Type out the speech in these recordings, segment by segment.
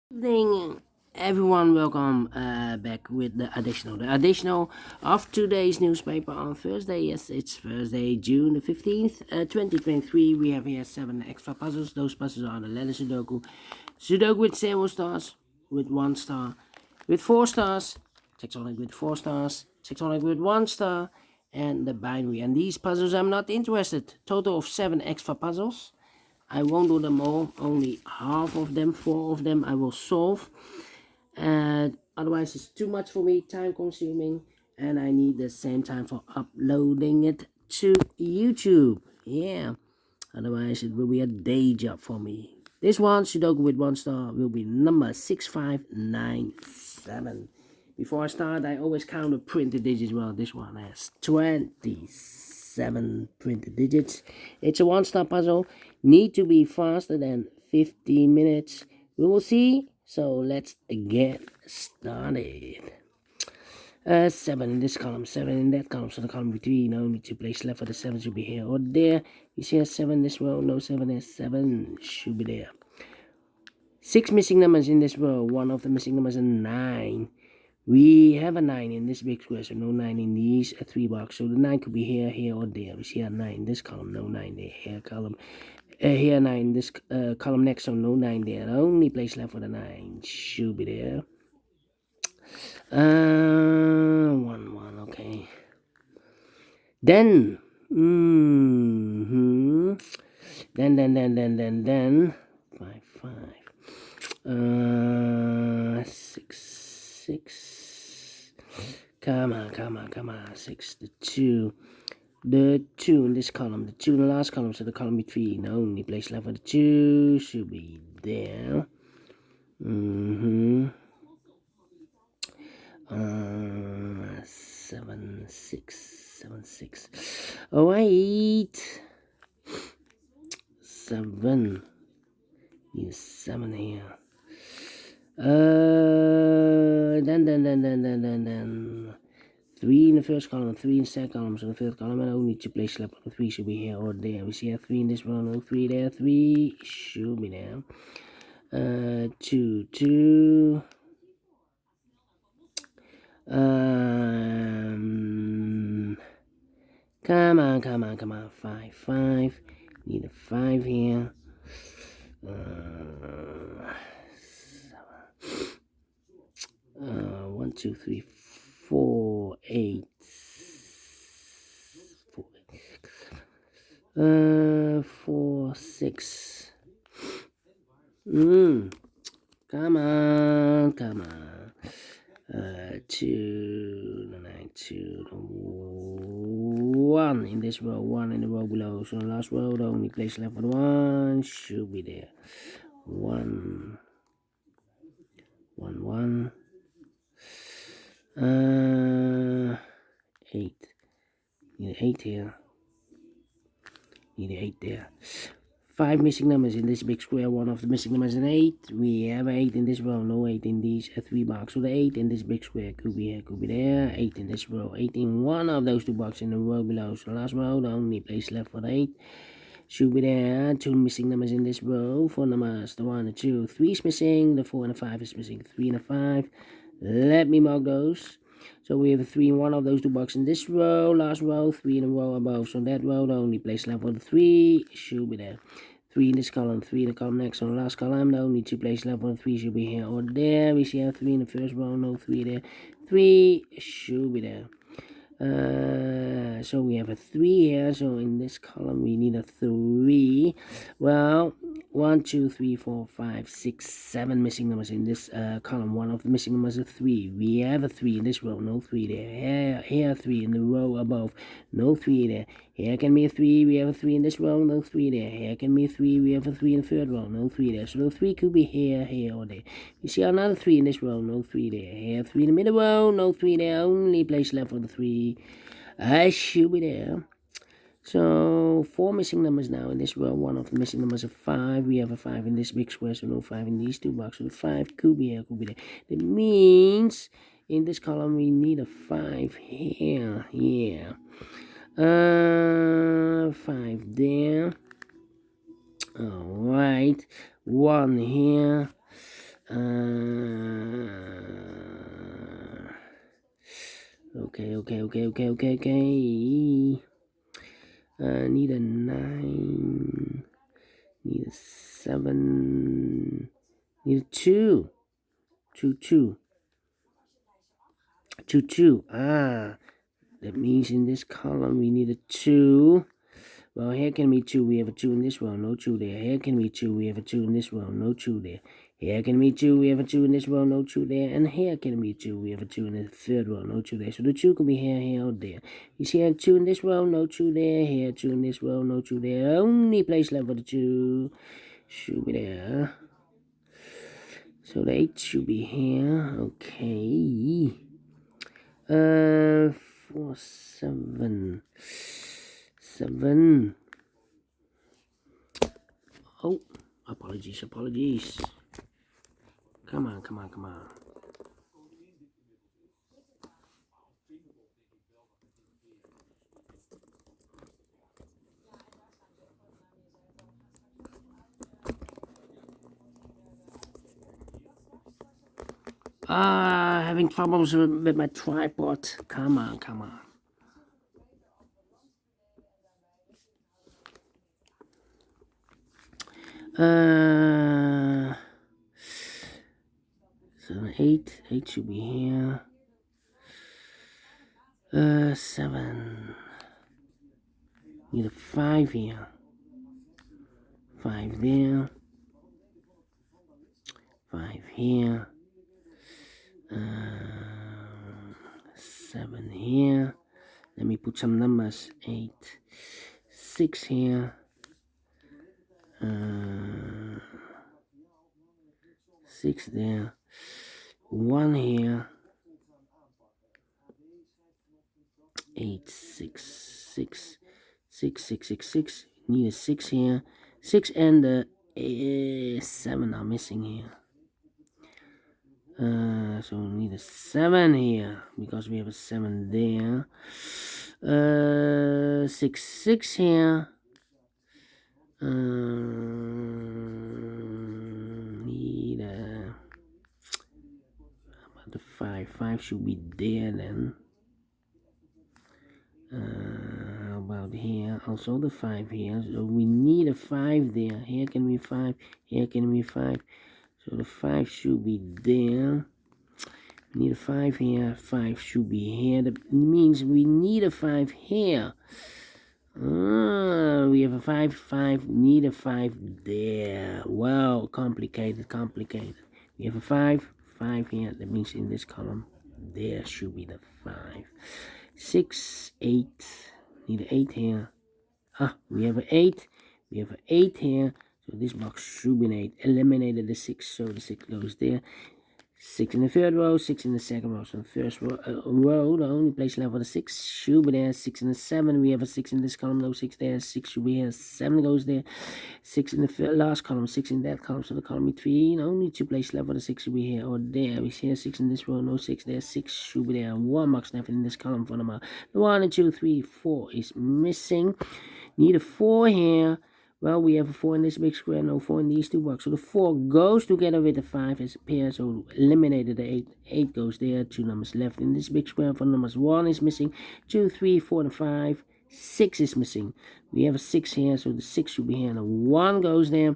Evening, everyone. Welcome back with the additional. The additional of today's newspaper on Thursday. Yes, it's Thursday, June the 15th, 2023. We have here 7 extra puzzles. Those puzzles are the letter Sudoku, Sudoku with 0 stars, with 1 star, with 4 stars, Tectonic with 4 stars, Tectonic with 1 star, and the binary. And these puzzles I'm not interested. Total of 7 extra puzzles. I won't do them all, only half of them, 4 of them I will solve. Otherwise it's too much for me, time consuming, and I need the same time for uploading it to YouTube. Yeah, otherwise it will be a day job for me. This one, Sudoku with 1 star, will be number 6597. Before I start, I always count the printed digits. Well, this one has 27 printed digits. It's a 1-star puzzle. Need to be faster than 15 minutes. We will see. So let's get started. 7 in this column, 7 in that column. So the column between only 2 places left for the 7 should be here or there. You see a 7 this row, no 7 is 7 should be there. 6 missing numbers in this row. One of the missing numbers is 9. We have a 9 in this big square, so no 9 in these 3 boxes. So the 9 could be here, here, or there. We see a 9 in this column, no 9 there. Here column, here 9 in this column next, so no 9 there. The only place left for the 9 should be there. 1, 1, okay. Then, then, 5, 5. 6, 6. Come on. 6, the 2. The 2 in this column, the 2 in the last column, so the column between. The only place left for the 2 should be there. 7, 6, 7, 6. Oh, 8. 7. Need 7 here. Then 3 in the first column, 3 in the second column, so the third column, and only 2 places left. The 3 should be here or there. We see a 3 in this one, no 3 there, 3 should be there. 2, 2. Come on. 5, 5. Need a 5 here. 1, 2, 3, 4, 8. 4, 6. Come on. 2, 9, 2, 1 in this row, 1 in the row below. So the last row, the only place left for the 1 should be there. 1, 1. 8. Need an 8 here. Need an 8 there. 5 missing numbers in this big square. One of the missing numbers is an 8. We have an 8 in this row, no 8 in these 3 boxes. So the 8 in this big square could be here, could be there. 8 in this row, 8 in one of those 2 boxes in the row below. So the last row, the only place left for the 8 should be there. 2 missing numbers in this row. 4 numbers, the 1, the 2, 3 is missing. The 4 and the 5 is missing. 3 and the 5. Let me mark those. So we have a 3 in one of those 2 boxes in this row. Last row, 3 in a row above. So that row, the only place left for the 3 should be there. 3 in this column, 3 in the column next. On the last column, the only 2 places left for the 3 should be here or there. We see a 3 in the first row, no 3 there. 3 should be there. So we have a 3 here. So in this column, we need a 3. Well, 1, 2, 3, 4, 5, 6, 7 missing numbers in this column. One of the missing numbers is 3. We have a 3 in this row, no 3 there. Here 3 in the row above, no 3 there. Here can be a 3. We have a 3 in this row, no 3 there. Here can be a 3. We have a 3 in the third row, no 3 there. So the 3 could be here, or there. You see another 3 in this row, no 3 there. Here 3 in the middle row, no 3 there. Only place left for the 3 should be there. So 4 missing numbers now in this row. One of the missing numbers is 5. We have a 5 in this big square, so no 5 in these 2 boxes. So the 5 could be here, could be there. That means in this column we need a 5 here. 5 there. Alright. 1 here. Okay. Need a 9. Need a 7. Need a 2. 2. That means in this column we need a 2. Well, here can be 2. We have a 2 in this row, no 2 there. Here can be 2. We have a 2 in this row, no 2 there. Here can be 2. We have a 2 in this row, no 2 there. And here can be 2. We have a 2 in the third row, no 2 there. So the 2 can be here, or there. You see here 2 in this row, no 2 there. Here 2 in this row, no 2 there. Only place left for the 2 should be there. So the 8 should be here. Okay. 4, 7. 7. Oh, apologies. Come on. Having problems with my tripod. Come on. So 8 should be here. 7. Need a 5 here. 5 there. 5 here. 7 here. Let me put some numbers. 8. 6 here. 6 there. 1 here. 8, 6. Need a 6 here. 6 and the 7 are missing here. So we need a 7 here because we have a 7 there. 6 here. Need a, how about the 5? 5 should be there then. How about here? Also the 5 here. So we need a 5 there. Here can be 5. Here can be 5. So the 5 should be there. We need a 5 here. 5 should be here. That means we need a 5 here. We have a 5. Need a 5 there. Wow, complicated. We have a 5 here. That means in this column there should be the 5. 6, 8. Need an 8 here. We have an 8. We have an 8 here. So this box should be an 8. Eliminated the 6, so the 6 goes there. 6 in the third row, 6 in the second row. So the first row, the only place left for the 6 should be there. 6 in the 7, we have a 6 in this column, no 6 there. 6 should be here, 7 goes there. 6 in the last column, 6 in that column. So the column between, only 2 places left for the 6 should be here or there. We see here 6 in this row, no 6 there. 6 should be there. 1 box left in this column for them. The 1 and 2, 3, 4 is missing. Need a 4 here. Well, we have a 4 in this big square, no 4 in these two boxes. So the 4 goes together with the 5 as a pair, so eliminated the 8. 8 goes there, 2 numbers left in this big square. For numbers 1 is missing, 2, 3, 4, and 5. 6 is missing. We have a 6 here, so the 6 should be here, and the 1 goes there.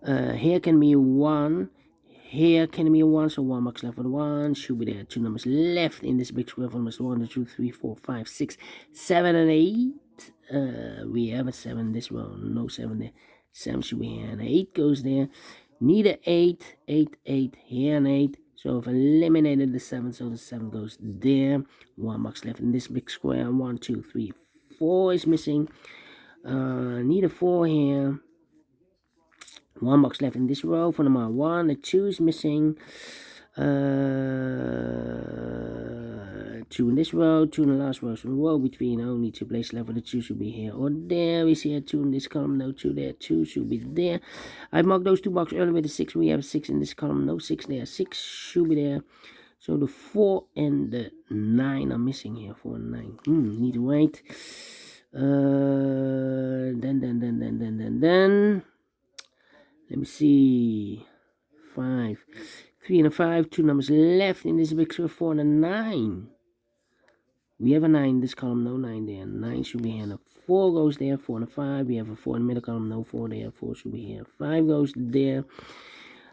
Here can be 1. Here can be a 1, so 1 box left for the 1. Should be there, 2 numbers left in this big square. For numbers 1, 2, 3, 4, 5, 6, 7, and 8. We have a 7 this row, no 7 there. 7 should be here, and 8 goes there. Need a 8, 8, here and 8. So I've eliminated the 7, so the 7 goes there. 1 box left in this big square. 1, 2, 3, 4 is missing. Need a 4 here. 1 box left in this row for number 1. The 2 is missing. 2 in this row, 2 in the last row. So the row between only 2 places left for the 2 should be here or there. We see a 2 in this column, no 2 there. 2 should be there. I marked those 2 boxes earlier with the 6. We have a 6 in this column, no 6 there. 6 should be there. So the 4 and the 9 are missing here. 4 and 9. Need to wait. Then. Let me see. 5. 3 and a 5, 2 numbers left in this big square, 4 and a 9. We have a 9 in this column, no 9 there. 9 should be here, and a 4 goes there, 4 and a 5. We have a 4 in the middle column, no 4 there, 4 should be here. 5 goes there.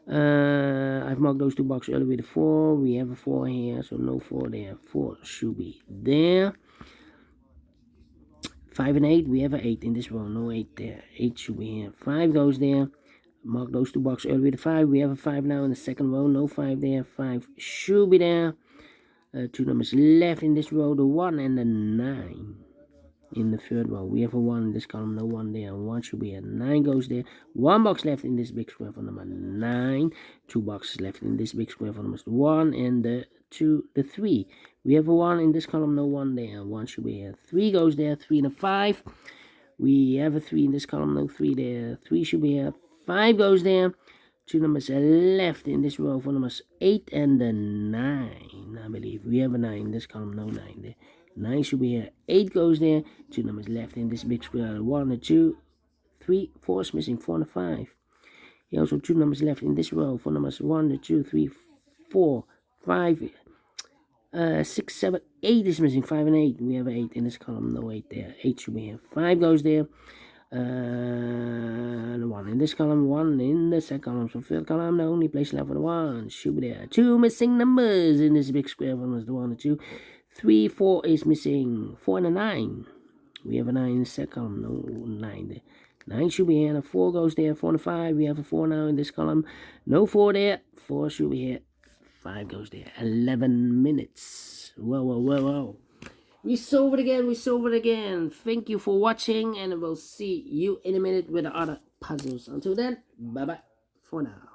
I've marked those two boxes earlier with a 4. We have a 4 here, so no 4 there. 4 should be there. 5 and 8, we have an 8 in this row, no 8 there. 8 should be here. 5 goes there. Mark those two boxes earlier with a 5. We have a 5 now in the second row, no 5 there. 5 should be there. 2 numbers left in this row, the 1 and the 9. In the third row, we have a 1 in this column, no 1 there. 1 should be here. 9 goes there. 1 box left in this big square for number 9. 2 boxes left in this big square for number 1 and the 3. We have a 1 in this column, no 1 there. 1 should be here. 3 goes there. 3 and a 5. We have a 3 in this column, no 3 there. 3 should be here. 5 goes there. 2 numbers left in this row for numbers 8 and the 9. I believe we have a 9 in this column, no 9 there. 9 should be here. 8 goes there. 2 numbers left in this big square. 1 and 2, 3, 4 is missing. 4 and 5. Here also 2 numbers left in this row for numbers 1, 2, 3, 4, 5, 6, 7, 8 is missing. 5 and 8. We have an 8 in this column, no 8 there. 8 should be here. 5 goes there. 1 in this column, 1 in the second column. So third column, the only place left for the 1 should be there. 2 missing numbers in this big square. 1 was the 1 and 2. 3, 4 is missing. 4 and a 9. We have a 9 in the second column, no 9 there. 9 should be here. And a 4 goes there. 4 and a 5. We have a 4 now in this column. No 4 there. 4 should be here. 5 goes there. 11 minutes. Whoa. We solve it again. Thank you for watching, and we'll see you in a minute with the other puzzles. Until then, bye-bye for now.